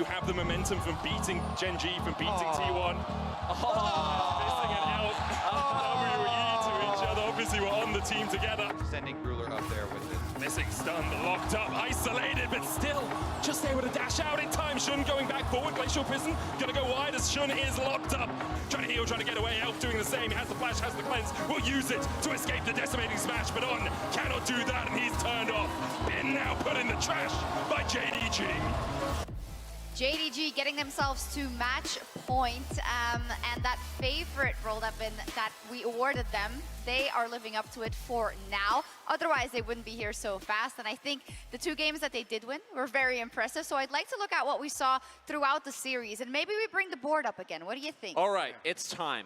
have the momentum from beating Gen G, from beating T1. Missing an out. WWE to each other. Obviously, we're on the team together. Sending Ruler up there with it. Missing stun, locked up, isolated, but still just able to dash out in time. Shun going back forward. Glacial Prison gonna go wide as Shun is locked up. Trying to heal, trying to get away. Elf doing the same. He has the flash, has the cleanse. Will use it to escape the decimating smash, but On cannot do that, and he's turned off. Been now put in the trash by JDG. JDG getting themselves to match point, and that favorite rolled up in that we awarded them, they are living up to it for now. Otherwise, they wouldn't be here so fast. And I think the 2 games that they did win were very impressive. So I'd like to look at what we saw throughout the series, and maybe we bring the board up again. What do you think? All right, it's time.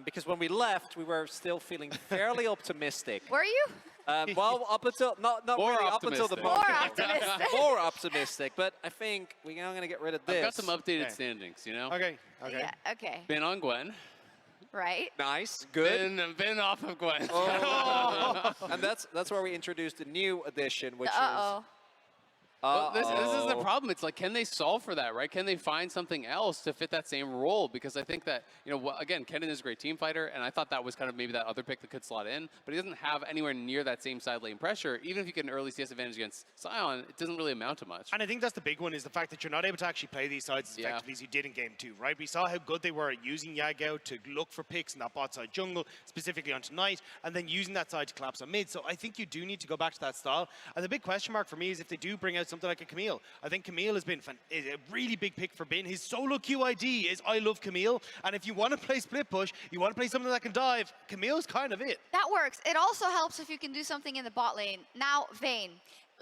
Because when we left, we were still feeling fairly optimistic. Were you? Well, up until not really up until the moment. More optimistic. More optimistic, but I think we're now going to get rid of this. I've got some updated standings, you know? Okay. Yeah, okay. Been on Gwen. Right. Nice, good. Been off of Gwen. And that's where we introduced a new addition, which Uh-oh. is... Well, this is the problem. It's like, can they solve for that, right? Can they find something else to fit that same role? Because I think that, you know, again, Kennen is a great team fighter, and I thought that was kind of maybe that other pick that could slot in, but he doesn't have anywhere near that same side lane pressure. Even if you get an early CS advantage against Sion, it doesn't really amount to much. And I think that's the big one, is the fact that you're not able to actually play these sides as effectively as you did in Game 2, right? We saw how good they were at using Yagao to look for picks in that bot side jungle, specifically on Tonight, and then using that side to collapse on mid. So I think you do need to go back to that style. And the big question mark for me is if they do bring out something like a Camille. I think Camille has been is a really big pick for Bin. His solo QID is I love Camille, and if you want to play split push, you want to play something that can dive, Camille's kind of it. That works. It also helps if you can do something in the bot lane. Now, Vayne,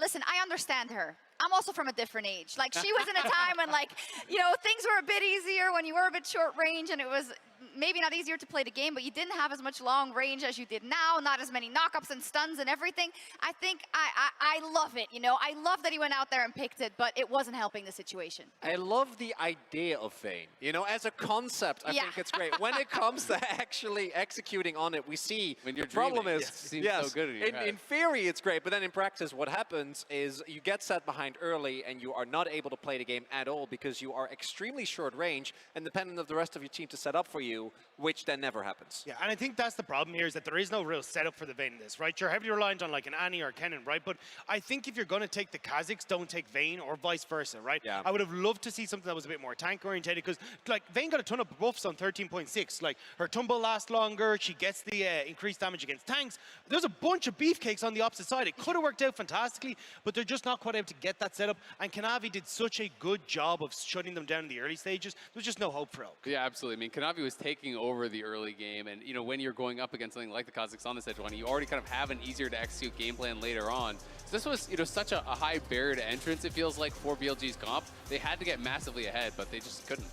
listen, I understand her. I'm also from a different age. Like, she was in a time when, like, you know, things were a bit easier when you were a bit short range, and it was maybe not easier to play the game, but you didn't have as much long range as you did now, not as many knockups and stuns and everything. I think I love it, you know. I love that he went out there and picked it, but it wasn't helping the situation. I love the idea of Vayne. You know, as a concept, I think it's great. When it comes to actually executing on it, we see when you're the problem dreaming, is, it seems so good in your head. In theory, it's great, but then in practice, what happens is you get set behind early and you are not able to play the game at all because you are extremely short range and dependent of the rest of your team to set up for you, which then never happens. Yeah, and I think that's the problem here, is that there is no real setup for the Vayne in this, right? You're heavily reliant on like an Annie or a Kennen, right? But I think if you're going to take the Kazakhs, don't take Vayne, or vice versa, right? Yeah. I would have loved to see something that was a bit more tank oriented, because like Vayne got a ton of buffs on 13.6. Like, her tumble lasts longer, she gets the increased damage against tanks. There's a bunch of beefcakes on the opposite side. It could have worked out fantastically, but they're just not quite able to get that setup. And Kanavi did such a good job of shutting them down in the early stages. There's just no hope for Elk. Yeah, absolutely. I mean, Kanavi was taking over the early game, and you know, when you're going up against something like the Kazakhs on this edge one, you already kind of have an easier to execute game plan later on. So this was, you know, such a high barrier to entrance, it feels like, for BLG's comp. They had to get massively ahead, but they just couldn't.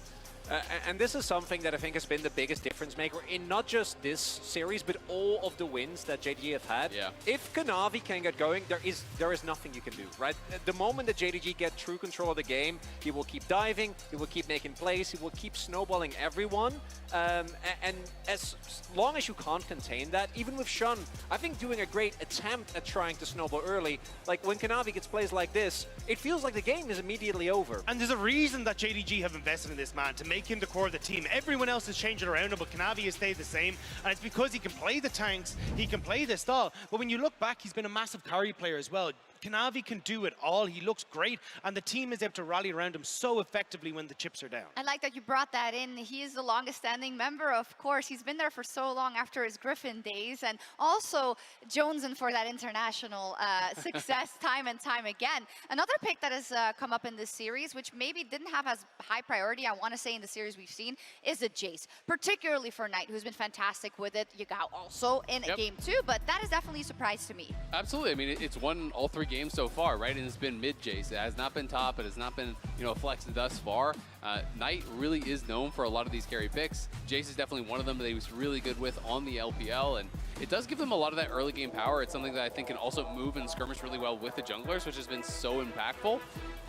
And this is something that I think has been the biggest difference maker in not just this series, but all of the wins that JDG have had. Yeah. If Kanavi can get going, there is nothing you can do, right? The moment that JDG get true control of the game, he will keep diving, he will keep making plays, he will keep snowballing everyone. And as long as you can't contain that, even with Shun, I think doing a great attempt at trying to snowball early, like when Kanavi gets plays like this, it feels like the game is immediately over. And there's a reason that JDG have invested in this man, to make him the core of the team. Everyone else is changing around him, but Kanavi has stayed the same, and it's because he can play the tanks, he can play the stall. But when you look back, he's been a massive carry player as well. Kanavi can do it all. He looks great, and the team is able to rally around him so effectively when the chips are down. I like that you brought that in. He is the longest standing member, of course. He's been there for so long after his Griffin days, and also jonesing for that international success time and time again. Another pick that has come up in this series, which maybe didn't have as high priority, I want to say, in the series we've seen, is the Jayce, particularly for Knight, who's been fantastic with it. Yagao also in Game 2, but that is definitely a surprise to me. Absolutely. I mean, it's won all 3 games so far, right? And it's been mid-Jayce. It has not been top. It has not been, you know, flexed thus far. Knight really is known for a lot of these carry picks. Jayce is definitely one of them that he was really good with on the LPL, and it does give them a lot of that early game power. It's something that I think can also move and skirmish really well with the junglers, which has been so impactful.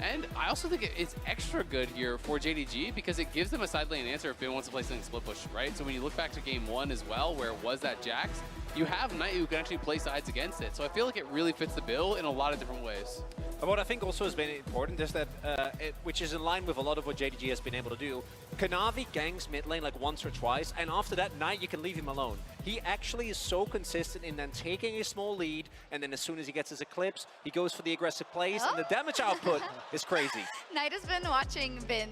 And I also think it's extra good here for JDG because it gives them a side lane answer if they wants to play something split push, right? So when you look back to game 1 as well, where it was that Jax, you have Knight who can actually play sides against it. So I feel like it really fits the bill in a lot of different ways. What I think also has been important is that, which is in line with a lot of what JDG has been able to do, Kanavi ganks mid lane like once or twice, and after that night you can leave him alone. He actually is so consistent in then taking a small lead, and then as soon as he gets his eclipse, he goes for the aggressive plays, and the damage output is crazy. Knight has been watching Bin,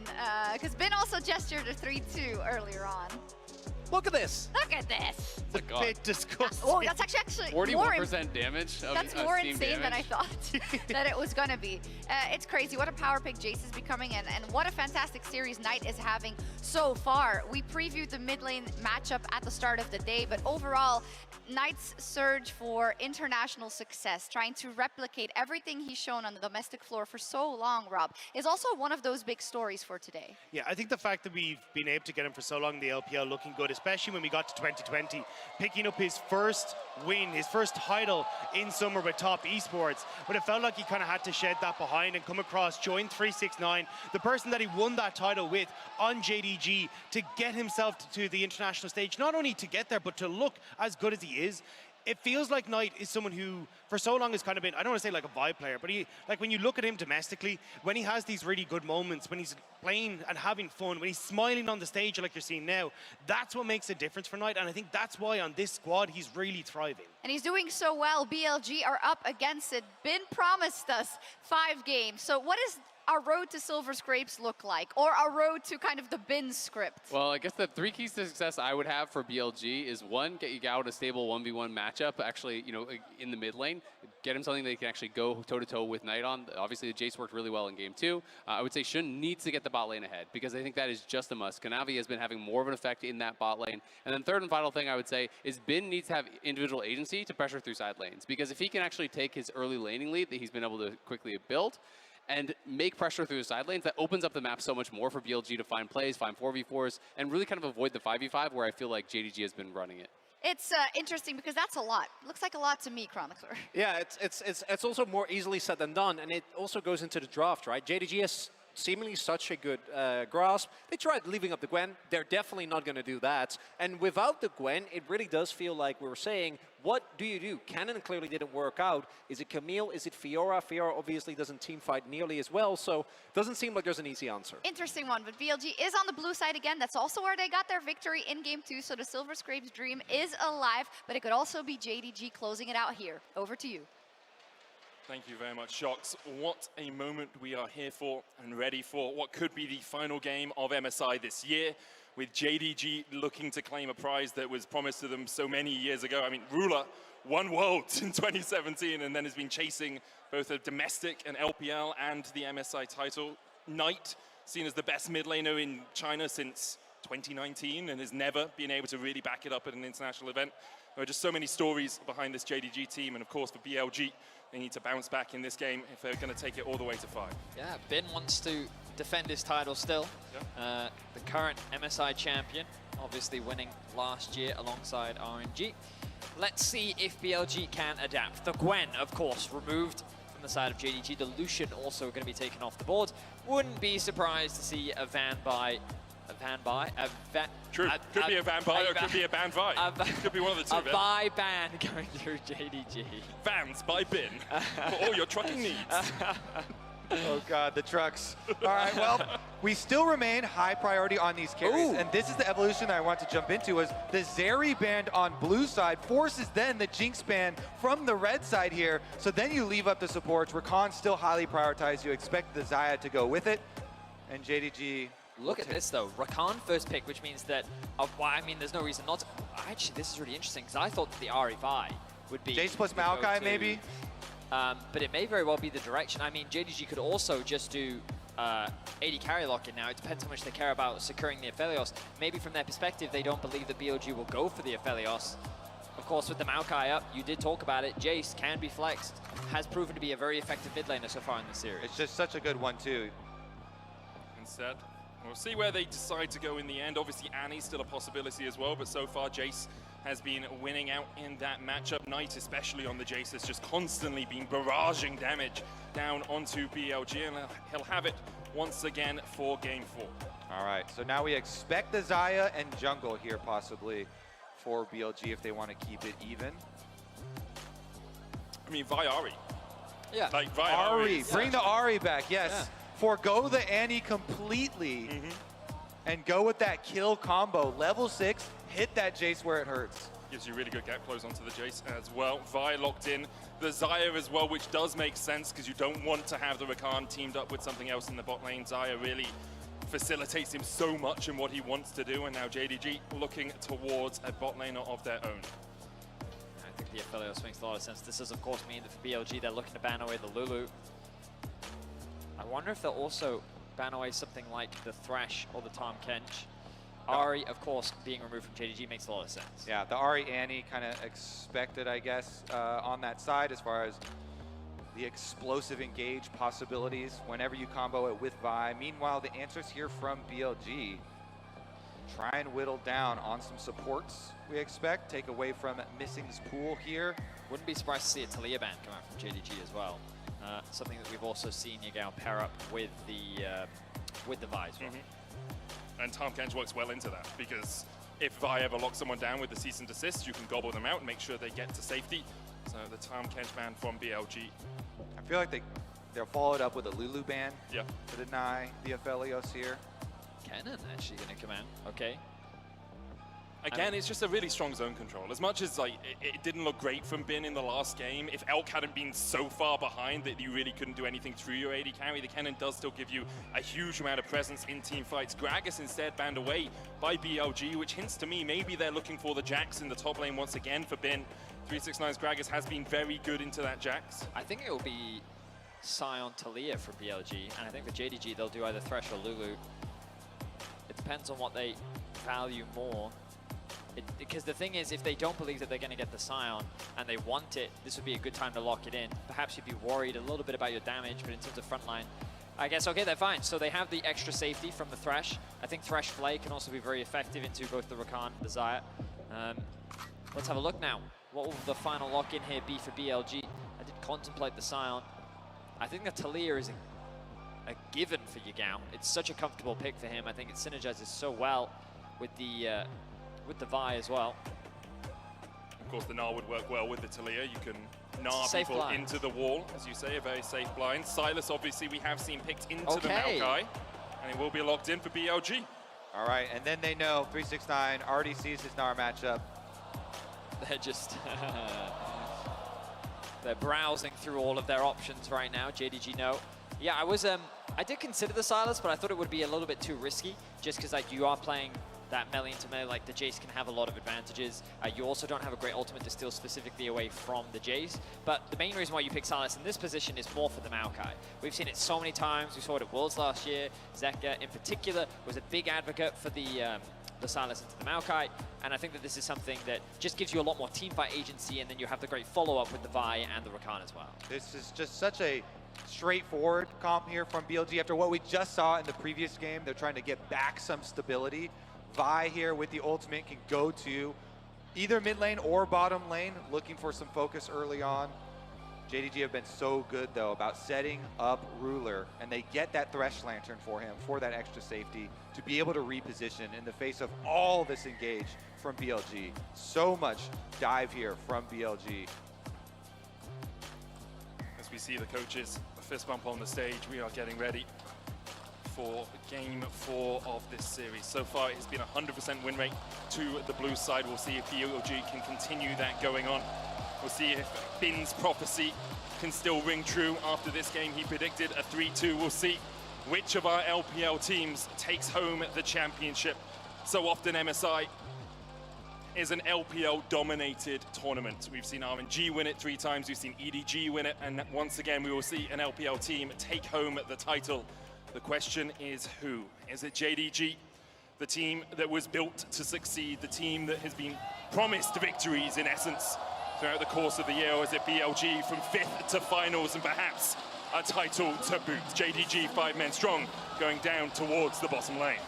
because Bin also gestured a 3-2 earlier on. Look at this! Look at this! It's a bit disgusting. Oh, that's actually 41% damage. That's more insane than I thought that it was gonna be. It's crazy. What a power pick Jayce is becoming, and what a fantastic series Knight is having so far. We previewed the mid lane matchup at the start of the day, but overall, Knight's surge for international success, trying to replicate everything he's shown on the domestic floor for so long, Rob, is also one of those big stories for today. Yeah, I think the fact that we've been able to get him for so long in the LPL looking good, especially when we got to 2020, picking up his first win, his first title in summer with top eSports, but it felt like he kind of had to shed that behind and come across, join 369, the person that he won that title with on JDG, to get himself to the international stage, not only to get there, but to look as good as he is. It feels like Knight is someone who, for so long, has kind of been, I don't want to say like a vibe player, but he, like when you look at him domestically, when he has these really good moments, when he's playing and having fun, when he's smiling on the stage like you're seeing now, that's what makes a difference for Knight, and I think that's why on this squad he's really thriving. And he's doing so well. BLG are up against it. Bin promised us 5 games. So what is our road to Silver Scrapes look like, or our road to kind of the Bin script? Well, I guess the 3 keys to success I would have for BLG is 1, get Yagao a stable 1v1 matchup, actually, you know, in the mid lane. Get him something that he can actually go toe-to-toe with Knight on. Obviously, the Jayce worked really well in game 2. I would say Shun needs to get the bot lane ahead, because I think that is just a must. Kanavi has been having more of an effect in that bot lane. And then third and final thing I would say is Bin needs to have individual agency to pressure through side lanes, because if he can actually take his early laning lead that he's been able to quickly build, and make pressure through the side lanes, that opens up the map so much more for BLG to find plays, find 4v4s, and really kind of avoid the 5v5 where I feel like JDG has been running it. It's interesting because that's a lot. Looks like a lot to me, Chronicler. Yeah, it's also more easily said than done, and it also goes into the draft, right? JDG has seemingly such a good grasp. They tried leaving up the Gwen. They're definitely not going to do that. And without the Gwen, it really does feel like we were saying, what do you do? Cannon clearly didn't work out. Is it Camille? Is it Fiora? Fiora obviously doesn't team fight nearly as well, so doesn't seem like there's an easy answer. Interesting one, but BLG is on the blue side again. That's also where they got their victory in game 2, so the Silver Scrapes dream is alive, but it could also be JDG closing it out here. Over to you. Thank you very much, Shox. What a moment we are here for and ready for what could be the final game of MSI this year, with JDG looking to claim a prize that was promised to them so many years ago. I mean, Ruler won Worlds in 2017 and then has been chasing both a domestic and LPL and the MSI title. Knight, seen as the best mid laner in China since 2019 and has never been able to really back it up at an international event. There are just so many stories behind this JDG team, and of course for BLG, they need to bounce back in this game if they're going to take it all the way to 5. Yeah, Bin wants to defend his title still. Yeah. The current MSI champion, obviously winning last year alongside RNG. Let's see if BLG can adapt. The Gwen, of course, removed from the side of JDG. The Lucian also going to be taken off the board. Wouldn't be surprised to see a Van by. True. Could be a Van by or could be a Ban Vi. Could be one of the two. A Vi ban going through JDG. Vans by Bin for all your trucking needs. Oh God, the trucks. All right, well, we still remain high priority on these carries, and this is the evolution that I want to jump into, was the Zeri band on blue side forces then the Jinx band from the red side here, so then you leave up the supports. Rakan still highly prioritized. You expect the Xayah to go with it, and JDG... Look at this though, Rakan first pick, which means that, I mean, there's no reason not to. Actually, this is really interesting, because I thought that the RE5 would be... Jayce plus Maokai, maybe? But it may very well be the direction. I mean, JDG could also just do AD carry lock-in now. It depends how much they care about securing the Aphelios. Maybe from their perspective, they don't believe that BLG will go for the Aphelios. Of course, with the Maokai up, you did talk about it, Jayce can be flexed. Has proven to be a very effective mid laner so far in the series. It's just such a good one, too. Instead, we'll see where they decide to go in the end. Obviously, Annie's still a possibility as well, but so far, Jayce has been winning out in that matchup. Knight, especially on the Jayce, has just constantly been barraging damage down onto BLG, and he'll have it once again for game 4. All right, so now we expect the Xayah and jungle here possibly for BLG if they want to keep it even. I mean, Viari Yeah. Like via Ari, bring the Ari back, yes. Yeah. Forgo the Annie completely and go with that kill combo. Level 6, hit that Jayce where it hurts. Gives you really good gap close onto the Jayce as well. Vi locked in. The Xayah as well, which does make sense because you don't want to have the Rakan teamed up with something else in the bot lane. Xayah really facilitates him so much in what he wants to do, and now JDG looking towards a bot laner of their own. I think the Aphelios makes a lot of sense. This does, of course, mean that for BLG, they're looking to ban away the Lulu. I wonder if they'll also ban away something like the Thresh or the Tahm Kench. Ari, of course, being removed from JDG makes a lot of sense. Yeah, the Ari Annie kind of expected, I guess, on that side as far as the explosive engage possibilities whenever you combo it with Vi. Meanwhile, the answers here from BLG. Try and whittle down on some supports, we expect. Take away from Missing's pool here. Wouldn't be surprised to see a Taliyah ban come out from JDG as well. Something that we've also seen Yagao pair up with the Vi as well. And Tahm Kench works well into that, because if Vi ever locks someone down with the cease and desist, you can gobble them out and make sure they get to safety. So the Tahm Kench ban from BLG. I feel like they'll follow it up with a Lulu ban Yeah. to deny the Aphelios here. Kennen actually going to come in. Okay. Again, it's just a really strong zone control. As much as like it didn't look great from Bin in the last game, if Elk hadn't been so far behind that you really couldn't do anything through your AD carry, the Kennen does still give you a huge amount of presence in team fights. Gragas instead banned away by BLG, which hints to me maybe they're looking for the Jax in the top lane once again for Bin. 369's Gragas has been very good into that Jax. I think it will be Sion Taliyah for BLG, and I think for JDG they'll do either Thresh or Lulu. It depends on what they value more. Because the thing is, if they don't believe that they're going to get the Sion and they want it, this would be a good time to lock it in. Perhaps you'd be worried a little bit about your damage, but in terms of frontline, I guess, okay, they're fine. So they have the extra safety from the Thresh. I think Thresh Flay can also be very effective into both the Rakan and the Xayah. Let's have a look now. What will the final lock in here be for BLG? I did contemplate the Sion. I think the Taliyah is a given for Yagao. It's such a comfortable pick for him. I think it synergizes so well with the Vi as well. Of course, the Gnar would work well with the Taliyah. You can Gnar Safe people blind. into the wall, as you say, a very safe blind. Sylas, obviously, we have seen picked into the Okay. Maokai, and it will be locked in for BLG. All right, and then they know 369 already sees his Gnar matchup. They're just they're browsing through all of their options right now. JDG no. Yeah, I did consider the Sylas, but I thought it would be a little bit too risky, just because like you are playing that melee into melee, like the Jayce can have a lot of advantages. You also don't have a great ultimate to steal specifically away from the Jayce. But the main reason why you pick Sylas in this position is more for the Maokai. We've seen it so many times. We saw it at Worlds last year. Xayah in particular was a big advocate for the Sylas into the Maokai. And I think that this is something that just gives you a lot more teamfight agency, and then you have the great follow-up with the Vi and the Rakan as well. This is just such a straightforward comp here from BLG. After what we just saw in the previous game, they're trying to get back some stability. Vi here with the ultimate can go to either mid lane or bottom lane, looking for some focus early on. JDG have been so good, though, about setting up Ruler, and they get that Thresh Lantern for him for that extra safety to be able to reposition in the face of all this engage from BLG. So much dive here from BLG. As we see the coaches, a fist bump on the stage, we are getting ready for game 4 of this series. So far, it's been a 100% win rate to the blue side. We'll see if BLG can continue that going on. We'll see if Bin's prophecy can still ring true after this game. He predicted a 3-2. We'll see which of our LPL teams takes home the championship. So often MSI is an LPL-dominated tournament. We've seen RNG win it 3 times, we've seen EDG win it, and once again we will see an LPL team take home the title. The question is who? Is it JDG, the team that was built to succeed, the team that has been promised victories in essence throughout the course of the year, or is it BLG from 5th to finals and perhaps a title to boot? JDG 5 men strong going down towards the bottom lane.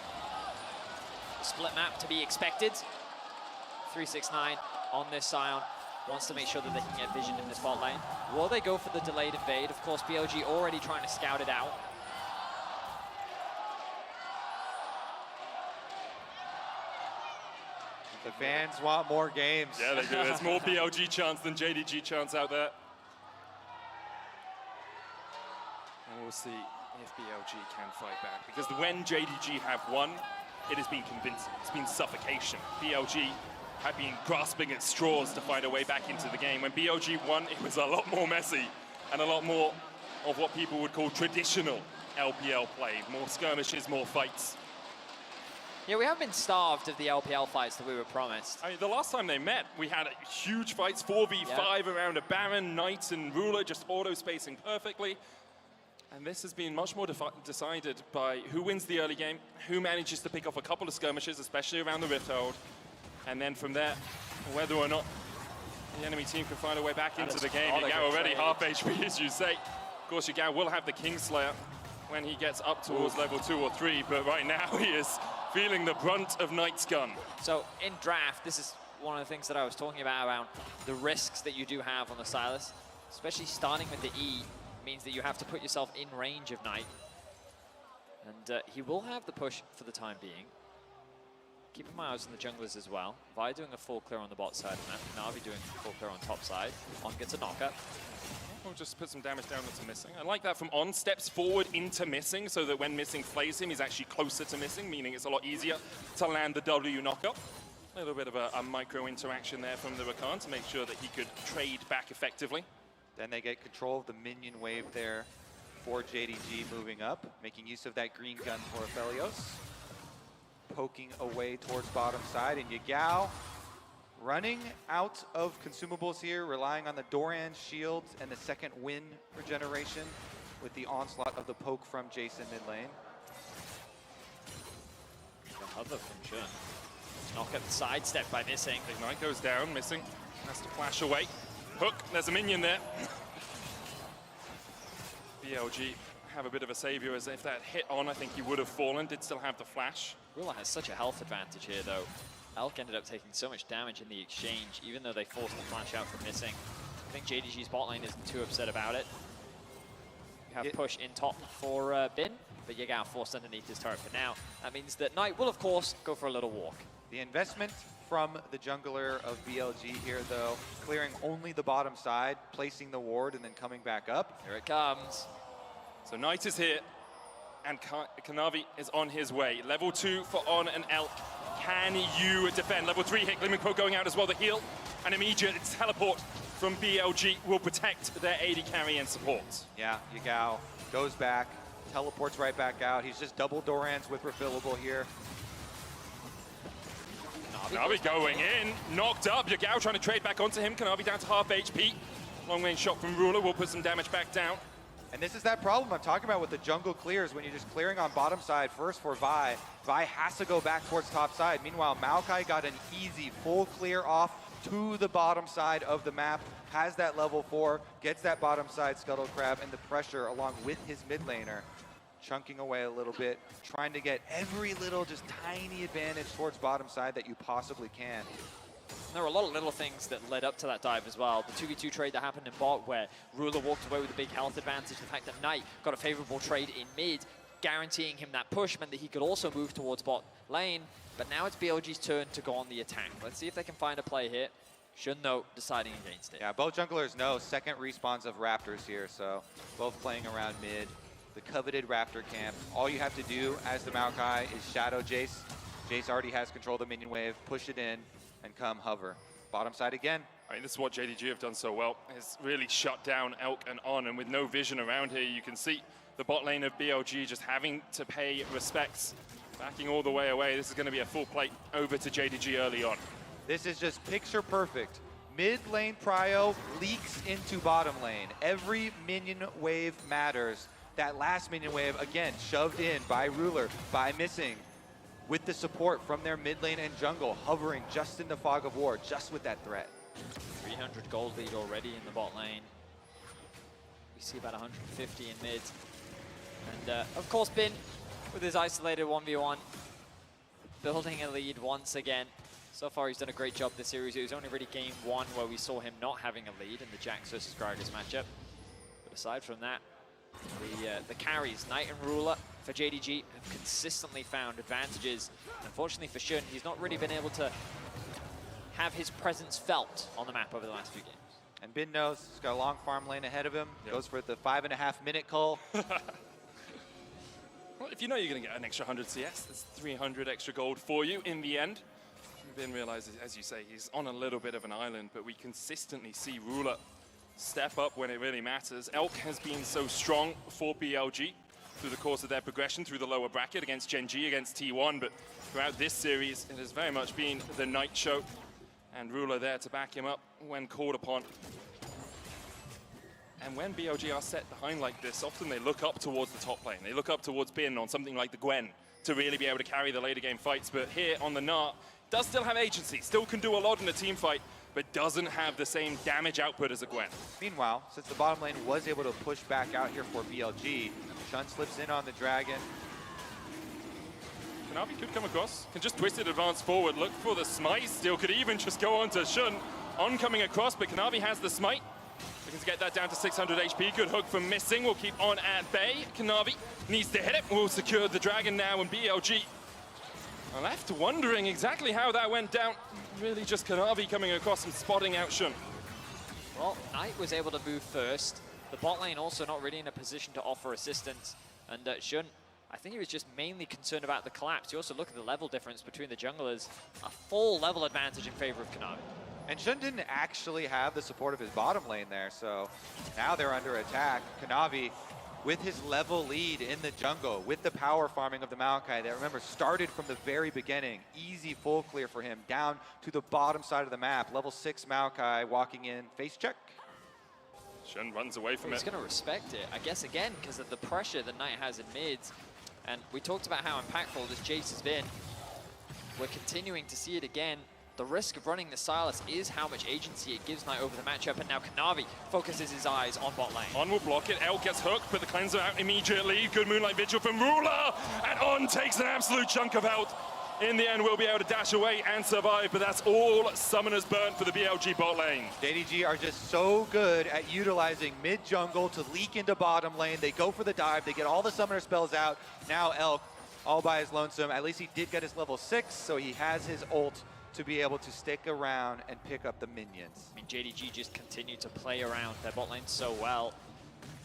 Split map to be expected. 369 on this Sion. Wants to make sure that they can get vision in this bot lane. Will they go for the delayed invade? Of course, BLG already trying to scout it out. The fans want more games. Yeah, they do. There's more BLG chants than JDG chants out there. we'll see if BLG can fight back. Because when JDG have won, it has been convincing. It's been suffocation. BLG have been grasping at straws to find a way back into the game. When BLG won, it was a lot more messy and a lot more of what people would call traditional LPL play. More skirmishes, more fights. Yeah, we haven't been starved of the LPL fights that we were promised. I mean, the last time they met, we had huge fights, 4v5 around a Baron, Knight and Ruler, just auto-spacing perfectly. And this has been much more decided by who wins the early game, who manages to pick off a couple of skirmishes, especially around the Rift Hold. And then from there, whether or not the enemy team can find a way back into the game. Yagao already half HP, as you say. Of course, Yagao will have the Kingslayer when he gets up towards level 2 or 3, but right now he is feeling the brunt of Knight's gun. So in draft, this is one of the things that I was talking about around the risks that you do have on the Sylas, especially starting with the E means that you have to put yourself in range of Knight. And he will have the push for the time being. Keeping my eyes on the junglers as well. Vi doing a full clear on the bot side of the map. Kanavi doing a full clear on top side. On gets a knocker. We'll just put some damage down into Missing. I like that from On, steps forward into Missing so that when Missing flays him, he's actually closer to Missing, meaning it's a lot easier to land the W knockup. A little bit of a micro interaction there from the Rakan to make sure that he could trade back effectively. Then they get control of the minion wave there for JDG moving up, making use of that green gun for Aphelios. Poking away towards bottom side, and Yagao running out of consumables here, relying on the Doran shields and the second wind regeneration with the onslaught of the poke from Jayce in mid lane. The hover from Sion. Knock at the sidestep by Missing. Ignite goes down, Missing has to flash away. Hook, there's a minion there. BLG have a bit of a savior, as if that hit On, I think he would have fallen, did still have the flash. Ruler has such a health advantage here though. Elk ended up taking so much damage in the exchange, even though they forced the flash out from Missing. I think JDG's bot lane isn't too upset about it. You have push in top for Bin, but Yagao forced underneath his turret for now. That means that Knight will, of course, go for a little walk. The investment from the jungler of BLG here, though, clearing only the bottom side, placing the ward, and then coming back up. Here it comes. So Knight is here, and Kanavi is on his way. Level 2 for On and Elk. Can you defend? Level 3 hit, Gleaming Poke going out as well. The heal, an immediate teleport from BLG will protect their AD carry and support. Yeah, Yagao goes back, teleports right back out. He's just double Dorans with refillable here. Kanavi going in, knocked up. Yagao trying to trade back onto him. Kanavi down to half HP. Long range shot from Ruler will put some damage back down. And this is that problem I'm talking about with the jungle clears, when you're just clearing on bottom side first for Vi. Vi has to go back towards top side. Meanwhile, Maokai got an easy full clear off to the bottom side of the map, has that level 4, gets that bottom side Scuttle Crab and the pressure along with his mid laner. Chunking away a little bit, trying to get every little just tiny advantage towards bottom side that you possibly can. And there were a lot of little things that led up to that dive as well. The 2v2 trade that happened in bot where Ruler walked away with a big health advantage. The fact that Knight got a favorable trade in mid, guaranteeing him that push meant that he could also move towards bot lane. But now it's BLG's turn to go on the attack. Let's see if they can find a play here. Should know deciding against it. Yeah, both junglers know second respawns of Raptors here, so both playing around mid. The coveted Raptor camp. All you have to do as the Maokai is shadow Jayce. Jayce already has control of the minion wave, push it in, and come hover. Bottom side again. I mean, this is what JDG have done so well. It's really shut down Elk and On, and with no vision around here, you can see the bot lane of BLG just having to pay respects. Backing all the way away. This is going to be a full plate over to JDG early on. This is just picture perfect. Mid lane prio leaks into bottom lane. Every minion wave matters. That last minion wave, again, shoved in by Ruler, by Missing, with the support from their mid lane and jungle, hovering just in the fog of war, just with that threat. 300 gold lead already in the bot lane. We see about 150 in mid. And of course, Bin, with his isolated 1v1, building a lead once again. So far, he's done a great job this series. It was only really game 1 where we saw him not having a lead in the Jax versus Gragas matchup. But aside from that, the carries, Knight and Ruler for JDG, have consistently found advantages. Unfortunately for Sion, he's not really been able to have his presence felt on the map over the last few games. And Bin knows he's got a long farm lane ahead of him. Yep. Goes for the 5.5-minute call. Well, if you know you're going to get an extra 100 CS, there's 300 extra gold for you in the end. Bin realizes, as you say, he's on a little bit of an island, but we consistently see Ruler step up when it really matters. Elk has been so strong for BLG through the course of their progression through the lower bracket against Gen G, against T1, but throughout this series, it has very much been the night show, and Ruler there to back him up when called upon. And when BLG are set behind like this, often they look up towards the top lane. They look up towards Bin on something like the Gwen to really be able to carry the later game fights. But here on the Gnar, does still have agency, still can do a lot in a team fight, but doesn't have the same damage output as a Gwen. Meanwhile, since the bottom lane was able to push back out here for BLG, Shun slips in on the Dragon. Kanavi could come across, can just twist it, advance forward, look for the smite, still could even just go on to Shun. On coming across, but Kanavi has the smite. Looking to get that down to 600 HP. Good hook from Missing. Will keep on at bay. Kanavi needs to hit it. Will secure the Dragon now, and BLG are left wondering exactly how that went down. Really just Kanavi coming across and spotting out Shun. Well, Knight was able to move first. The bot lane also not really in a position to offer assistance. And Shun, I think he was just mainly concerned about the collapse. You also look at the level difference between the junglers. A full level advantage in favor of Kanavi. And Shun didn't actually have the support of his bottom lane there, so now they're under attack. Kanavi, with his level lead in the jungle, with the power farming of the Maokai that, remember, started from the very beginning. Easy full clear for him, down to the bottom side of the map. Level 6 Maokai walking in, face check. Shun runs away from He's it. going to respect it, I guess, again, because of the pressure that Knight has in mids. And we talked about how impactful this Jayce has been. We're continuing to see it again. The risk of running the Sylas is how much agency it gives Knight over the matchup, and now Kanavi focuses his eyes on bot lane. On will block it, Elk gets hooked, but the cleanser out immediately. Good Moonlight Vigil from Ruler, and On takes an absolute chunk of health. In the end, we'll be able to dash away and survive, but that's all Summoners burnt for the BLG bot lane. JDG are just so good at utilizing mid-jungle to leak into bottom lane. They go for the dive, they get all the summoner spells out. Now Elk, all by his lonesome. At least he did get his level 6, so he has his ult to be able to stick around and pick up the minions. I mean, JDG just continue to play around their bot lane so well.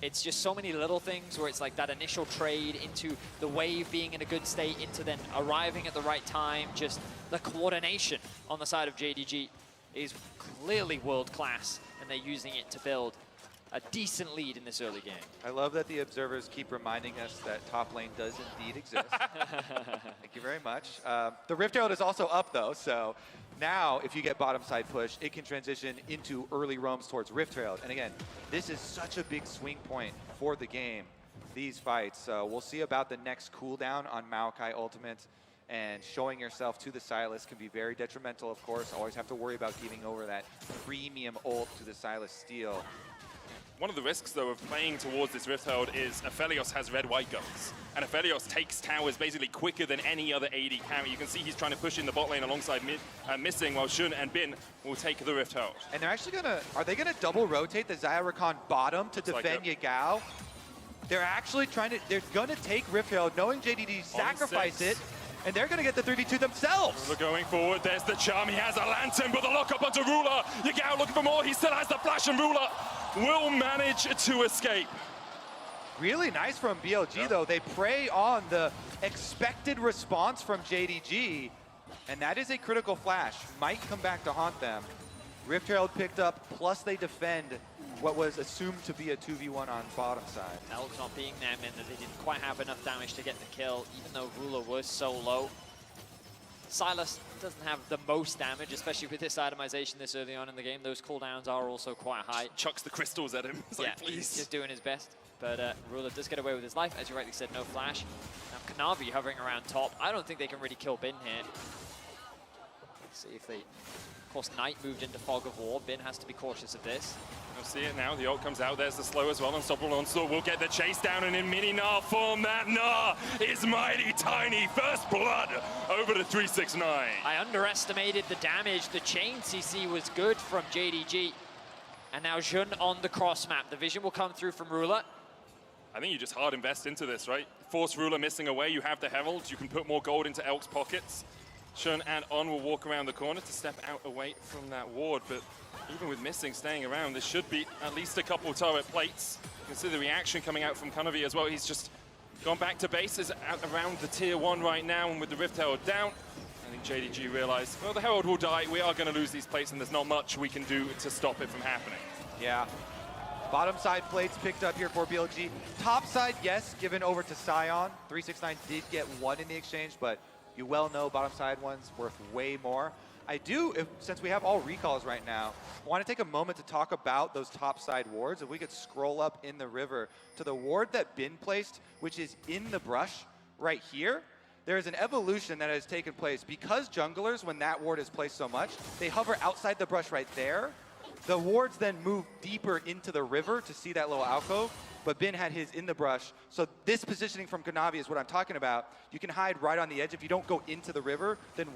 It's just so many little things where it's like that initial trade into the wave being in a good state, into then arriving at the right time. Just the coordination on the side of JDG is clearly world class, and they're using it to build a decent lead in this early game. I love that the observers keep reminding us that top lane does indeed exist. Thank you very much. The Rift Herald is also up though, so now if you get bottom side push, it can transition into early roams towards Rift Herald. And again, this is such a big swing point for the game, these fights. We'll see about the next cooldown on Maokai Ultimate, and showing yourself to the Sylas can be very detrimental, of course. Always have to worry about giving over that premium ult to the Sylas steal. One of the risks, though, of playing towards this Rift Herald is Aphelios has red-white guns. And Aphelios takes towers basically quicker than any other AD carry. You can see he's trying to push in the bot lane alongside Missing, while Shun and Bin will take the Rift Herald. And they're actually gonna, are they gonna double rotate the Xayah Rakan bottom to defend Yagao? They're actually trying to, they're gonna take Rift Herald, knowing JDG sacrifice it, and they're gonna get the 3v2 themselves. We're going forward, there's the charm, he has a lantern, but the lock up onto Ruler. Yagao looking for more, he still has the flash, and Ruler will manage to escape. Really nice from BLG though. They prey on the expected response from JDG, and that is a critical flash. Might come back to haunt them. Rift Herald picked up, plus they defend what was assumed to be a 2v1 on bottom side. Elk not being there meant that they didn't quite have enough damage to get the kill, even though Ruler was so low. Sylas doesn't have the most damage, especially with this itemization this early on in the game. Those cooldowns are also quite high. Chucks the crystals at him. It's Yeah, like, please. he's just doing his best. But Ruler does get away with his life. As you rightly said, no flash. Now Kanavi hovering around top. I don't think they can really kill Bin here. Let's see if they... Of course, Knight moved into Fog of War. Bin has to be cautious of this. You'll see it now. The ult comes out. There's the slow as well. Unstoppable Onslaught will get the chase down, and in mini Gnar form, that Gnar is mighty tiny. First blood over to 369. I underestimated the damage. The chain CC was good from JDG. And now Jun on the cross map. The vision will come through from Ruler. I think you just hard invest into this, right? Force Ruler missing away. You have the Herald. You can put more gold into Elk's pockets. Shun and On will walk around the corner to step out away from that ward, but even with missing staying around, there should be at least a couple turret plates. You can see the reaction coming out from Kanavi as well. He's just gone back to bases around the tier 1 right now, and with the Rift Herald down, I think JDG realized, well, the Herald will die. We are going to lose these plates, and there's not much we can do to stop it from happening. Yeah. Bottom side plates picked up here for BLG. Top side, yes, given over to Sion. 369 did get 1 in the exchange, but you well know bottom side one's worth way more. I do, since we have all recalls right now, want to take a moment to talk about those top side wards. If we could scroll up in the river to the ward that Bin placed, which is in the brush right here. There is an evolution that has taken place because junglers, when that ward is placed so much, they hover outside the brush right there. The wards then move deeper into the river to see that little alcove, but Bin had his in the brush. So this positioning from Kanavi is what I'm talking about. You can hide right on the edge. If you don't go into the river, then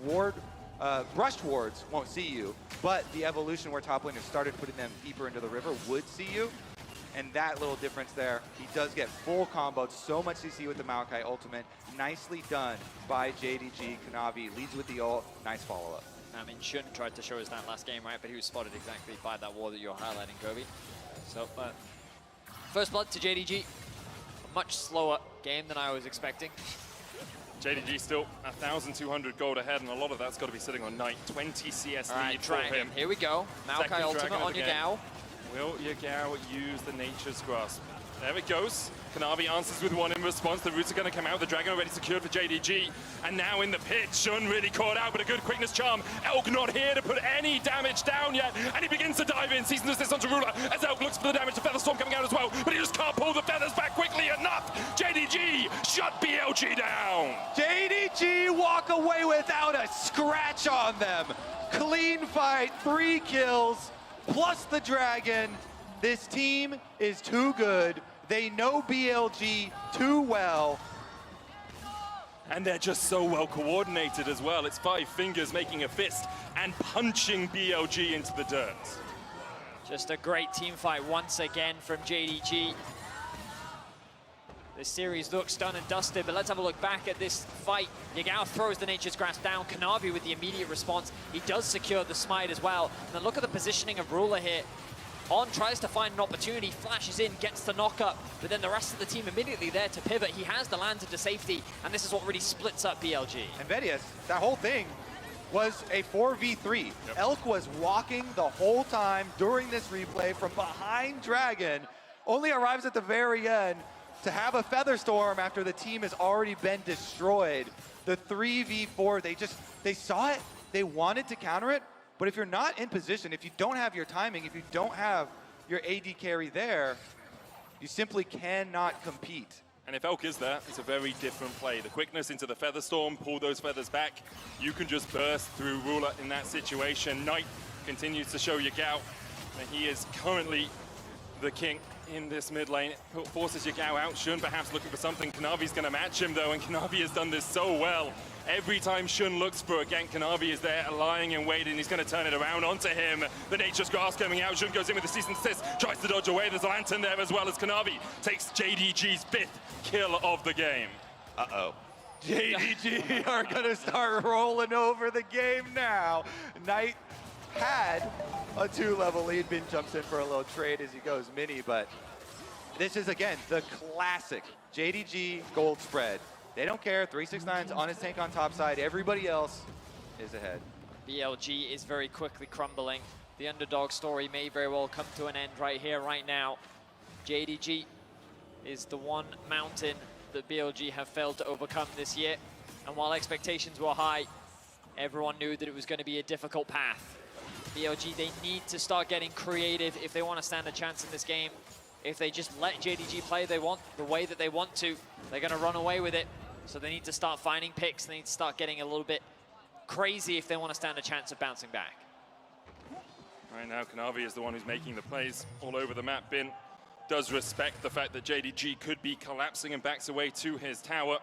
brushed wards won't see you, but the evolution where top laners started putting them deeper into the river would see you. And that little difference there, he does get full comboed, so much CC with the Maokai ultimate. Nicely done by JDG. Kanavi leads with the ult, nice follow-up. I mean, Shun tried to show us that last game, right? But he was spotted exactly by that wall that you're highlighting, Kobe. So, first blood to JDG. A much slower game than I was expecting. JDG still 1,200 gold ahead, and a lot of that's got to be sitting on Knight. 20 CS lead for him. Here we go. Maokai ultimate on Yagao. Will Yagao use the Nature's Grasp? There it goes. Kanavi answers with 1 in response. The roots are going to come out. The dragon already secured for JDG. And now in the pit, Shun really caught out, but a good quickness charm. Elk not here to put any damage down yet. And he begins to dive in. Season assist onto Ruler as Elk looks for the damage. The Featherstorm coming out as well, but he just can't pull the feathers back quickly enough. JDG shut BLG down. JDG walk away without a scratch on them. Clean fight, 3 kills, plus the dragon. This team is too good. They know BLG too well. And they're just so well coordinated as well. It's 5 fingers making a fist and punching BLG into the dirt. Just a great team fight once again from JDG. This series looks done and dusted, but let's have a look back at this fight. Yagao throws the Nature's Grasp down. Kanavi with the immediate response. He does secure the smite as well. And then look at the positioning of Ruler here. On tries to find an opportunity, flashes in, gets the knock up, but then the rest of the team immediately there to pivot. He has the lantern to safety, and this is what really splits up BLG. And Vedius, that whole thing was a 4v3. Yep. Elk was walking the whole time during this replay from behind Dragon, only arrives at the very end to have a Featherstorm after the team has already been destroyed. The 3v4, they saw it, they wanted to counter it, but if you're not in position, if you don't have your timing, if you don't have your AD carry there, you simply cannot compete. And if Elk is there, it's a very different play. The quickness into the Featherstorm, pull those feathers back. You can just burst through Ruler in that situation. Knight continues to show Yagao that he is currently the king in this mid lane. Forces Yagao out. Shun perhaps looking for something. Kanavi's going to match him though, and Kanavi has done this so well. Every time Shun looks for a gank, Kanavi is there lying in wait, and he's going to turn it around onto him. The Nature's Grasp coming out. Shun goes in with the Season Assist, tries to dodge away. There's a lantern there as well as Kanavi takes JDG's 5th kill of the game. Uh-oh. JDG are going to start rolling over the game now. Knight had a 2-level lead. Bin jumps in for a little trade as he goes mini, but this is, again, the classic JDG gold spread. They don't care. 369's on his tank on top side. Everybody else is ahead. BLG is very quickly crumbling. The underdog story may very well come to an end right here, right now. JDG is the one mountain that BLG have failed to overcome this year. And while expectations were high, everyone knew that it was going to be a difficult path. BLG, they need to start getting creative if they want to stand a chance in this game. If they just let JDG play the way that they want to, they're going to run away with it. So they need to start finding picks. They need to start getting a little bit crazy if they want to stand a chance of bouncing back. Right now, Kanavi is the one who's making the plays all over the map. Bin does respect the fact that JDG could be collapsing and backs away to his tower.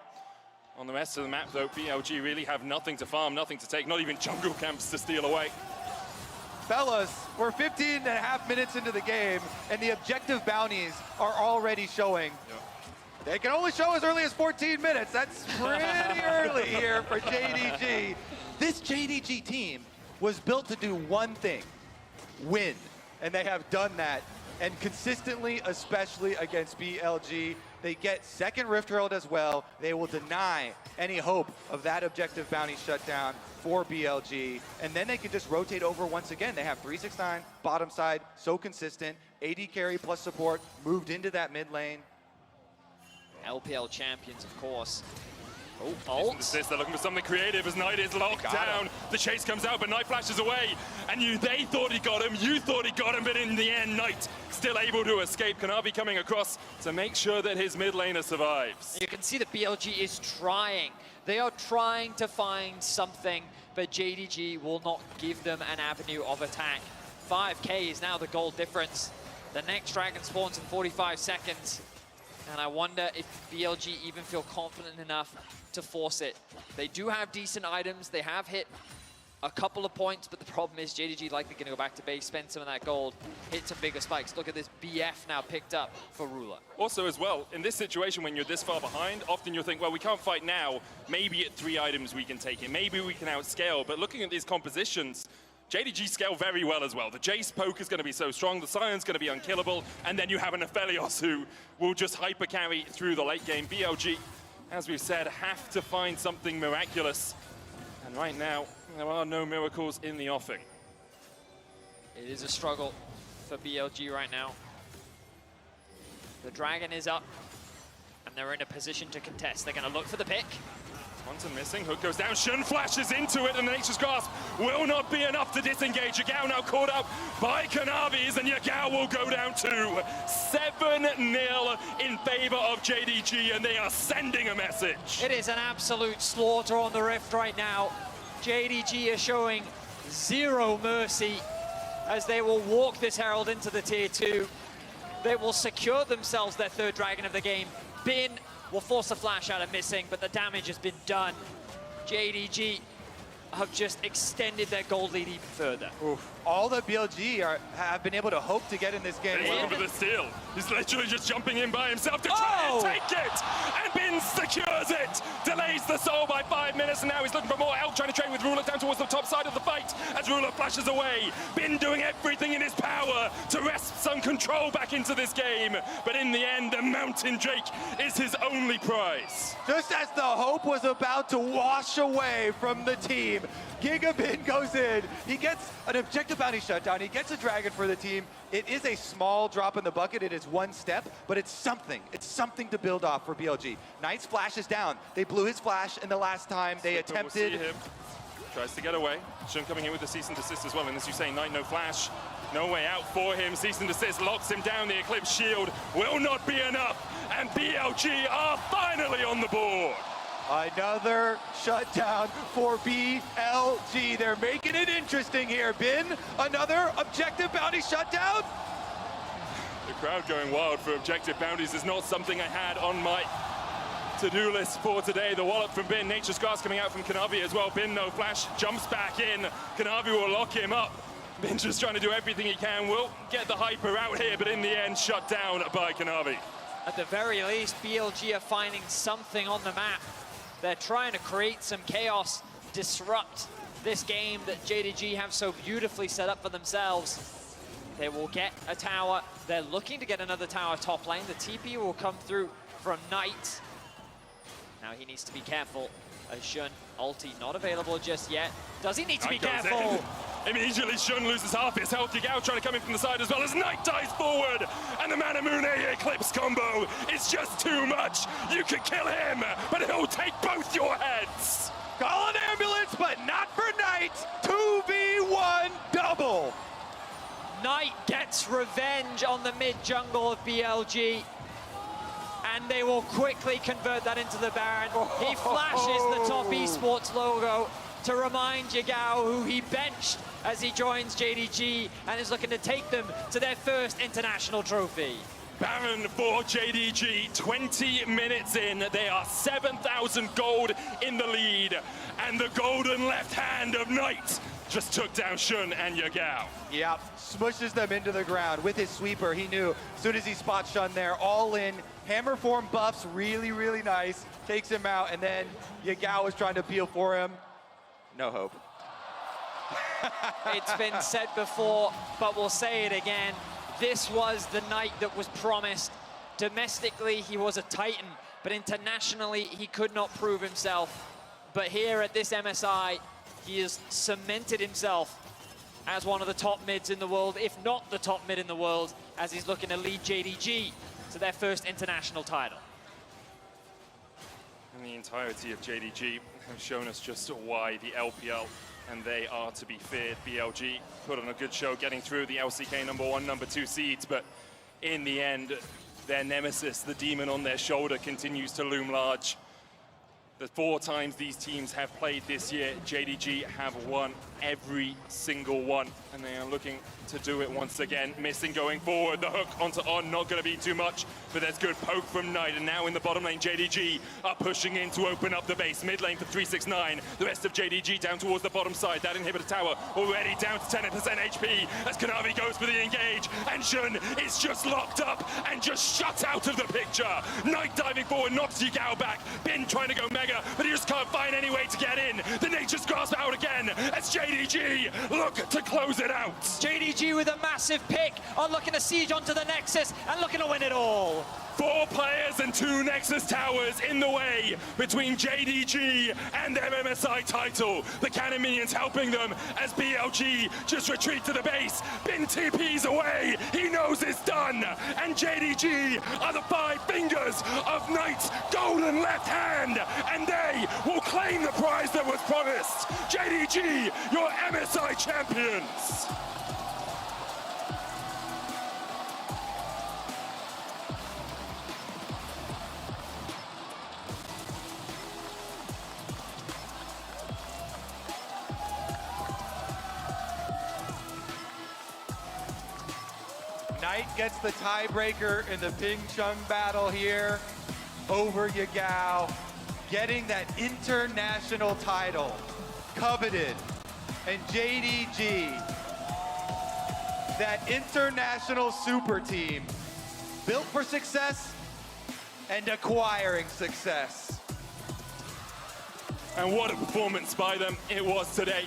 On the rest of the map, though, BLG really have nothing to farm, nothing to take, not even jungle camps to steal away. Fellas, we're 15.5 minutes into the game, and the objective bounties are already showing. Yep. They can only show as early as 14 minutes. That's pretty early here for JDG. This JDG team was built to do one thing. win. And they have done that. And consistently, especially against BLG, they get second Rift Herald as well. They will deny any hope of that objective bounty shutdown for BLG. And then they can just rotate over once again. They have 369, bottom side, so consistent. AD carry plus support, moved into that mid lane. LPL champions, of course. Oh, Ult. They're looking for something creative as Knight is locked down. The chase comes out, but Knight flashes away. And they thought he got him, you thought he got him, but in the end, Knight still able to escape. Kanavi coming across to make sure that his mid laner survives. You can see that BLG is trying. They are trying to find something, but JDG will not give them an avenue of attack. 5K is now the goal difference. The next dragon spawns in 45 seconds. And I wonder if BLG even feel confident enough to force it. They do have decent items. They have hit a couple of points, but the problem is JDG likely going to go back to base, spend some of that gold, hit some bigger spikes. Look at this BF now picked up for Ruler. Also as well, in this situation when you're this far behind, often you'll think, well, we can't fight now. Maybe at 3 items we can take it. Maybe we can outscale. But looking at these compositions, JDG scale very well as well. The Jayce poke is going to be so strong, the Sion's going to be unkillable, and then you have an Aphelios who will just hyper carry through the late game. BLG, as we've said, have to find something miraculous. And right now, there are no miracles in the offing. It is a struggle for BLG right now. The Dragon is up, and they're in a position to contest. They're going to look for the pick. Quantum missing, hook goes down, Shun flashes into it, and the Nature's Grasp will not be enough to disengage. Yagao now caught up by Kanavis, and Yagao will go down to 7-0 in favor of JDG, and they are sending a message. It is an absolute slaughter on the Rift right now. JDG is showing zero mercy as they will walk this Herald into the tier 2. They will secure themselves their 3rd Dragon of the game. Bin will force a flash out of missing, but the damage has been done. JDG have just extended their gold lead even further. Oof. All that BLG have been able to hope to get in this game. He's looking for the steal. He's literally just jumping in by himself to try and take it. And Bin secures it. Delays the soul by 5 minutes, and now he's looking for more help, trying to trade with Ruler down towards the top side of the fight as Ruler flashes away. Bin doing everything in his power to wrest some control back into this game. But in the end, the Mountain Drake is his only prize. Just as the hope was about to wash away from the team, Gigabin goes in. He gets an objective bounty shutdown. He gets a dragon for the team. It is a small drop in the bucket. It is one step, but it's something. It's something to build off for BLG. Knight's flash is down. They blew his flash in the last time they attempted. We'll see him. Tries to get away. Shun coming in with the cease and desist as well. And as you say, Knight no flash. No way out for him. Cease and desist locks him down. The Eclipse shield will not be enough. And BLG are finally on the board. Another shutdown for BLG. They're making it interesting here. Bin, another objective bounty shutdown. The crowd going wild for objective bounties is not something I had on my to-do list for today. The wallop from Bin, Nature's Grasp coming out from Kanavi as well. Bin no flash, jumps back in. Kanavi will lock him up. Bin just trying to do everything he can. Will get the hyper out here, but in the end, shut down by Kanavi. At the very least, BLG are finding something on the map. They're trying to create some chaos, disrupt this game that JDG have so beautifully set up for themselves. They will get a tower. They're looking to get another tower top lane. The TP will come through from Knight. Now he needs to be careful. Shun, ulti not available just yet. Does he need to be careful? Immediately Shun loses half his health. Yagao trying to come in from the side as well as Knight dives forward. And the Manamune Eclipse combo is just too much. You could kill him, but he'll take both your heads. Call an ambulance, but not for Knight. 2v1 double. Knight gets revenge on the mid jungle of BLG. And they will quickly convert that into the Baron. He flashes the top eSports logo to remind Yagao who he benched as he joins JDG and is looking to take them to their first international trophy. Baron for JDG, 20 minutes in. They are 7,000 gold in the lead. And the golden left hand of Knight just took down Shun and Yagao. Yep, smushes them into the ground with his sweeper. He knew as soon as he spots Shun there, all in. Hammer form buffs, really, really nice. Takes him out, and then Yagao was trying to peel for him. No hope. It's been said before, but we'll say it again. This was the night that was promised. Domestically, he was a titan, but internationally, he could not prove himself. But here at this MSI, he has cemented himself as one of the top mids in the world, if not the top mid in the world, as he's looking to lead JDG to their first international title. And the entirety of JDG have shown us just why the LPL and they are to be feared. BLG put on a good show getting through the LCK #1, #2 seeds, but in the end, their nemesis, the demon on their shoulder, continues to loom large. The 4 times these teams have played this year, JDG have won every single one, and they are looking to do it once again. Missing going forward, the hook onto On, not going to be too much, but there's good poke from Knight, and now in the bottom lane, JDG are pushing in to open up the base. Mid lane for 369, the rest of JDG down towards the bottom side. That inhibitor tower already down to 10% HP as Kanavi goes for the engage, and Shun is just locked up and just shut out of the picture. Knight diving forward, knocks Yagao back. Bin trying to go mega, but he just can't find any way to get in. The Nature's Grasp out again as JDG look to close it out. JDG with a massive pick on looking to siege onto the Nexus and looking to win it all. 4 players and 2 Nexus towers in the way between JDG and their MSI title. The cannon minions helping them as BLG just retreat to the base. Bin TP's away, he knows it's done. And JDG are the 5 fingers of Knight's golden left hand. And they will claim the prize that was promised. JDG, your MSI champions. Knight gets the tiebreaker in the Ping Chung battle here over Yagao, getting that international title, coveted. And JDG, that international super team, built for success and acquiring success. And what a performance by them it was today,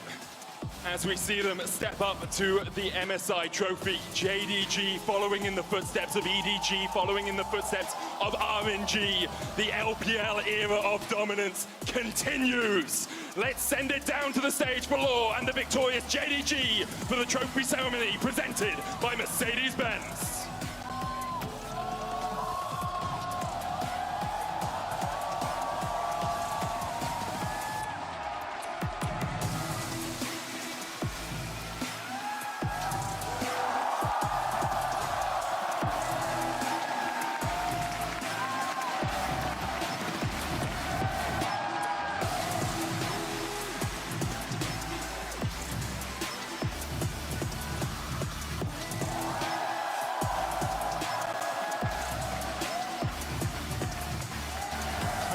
as we see them step up to the MSI trophy. JDG following in the footsteps of EDG, following in the footsteps of RNG. The LPL era of dominance continues. Let's send it down to the stage for Law and the victorious JDG for the trophy ceremony presented by Mercedes-Benz.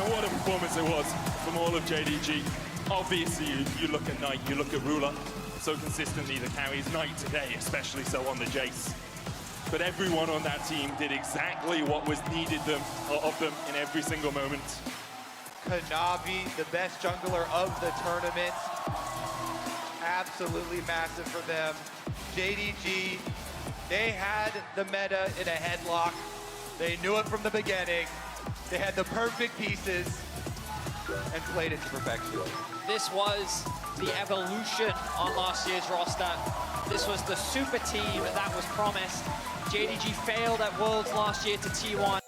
What a performance it was from all of JDG. Obviously, you look at Knight, you look at Ruler, so consistently the carries. Knight today, especially so on the Jayce. But everyone on that team did exactly what was needed of them in every single moment. Kanavi, the best jungler of the tournament. Absolutely massive for them. JDG, they had the meta in a headlock. They knew it from the beginning. They had the perfect pieces and played it to perfection. This was the evolution on last year's roster. This was the super team that was promised. JDG failed at Worlds last year to T1.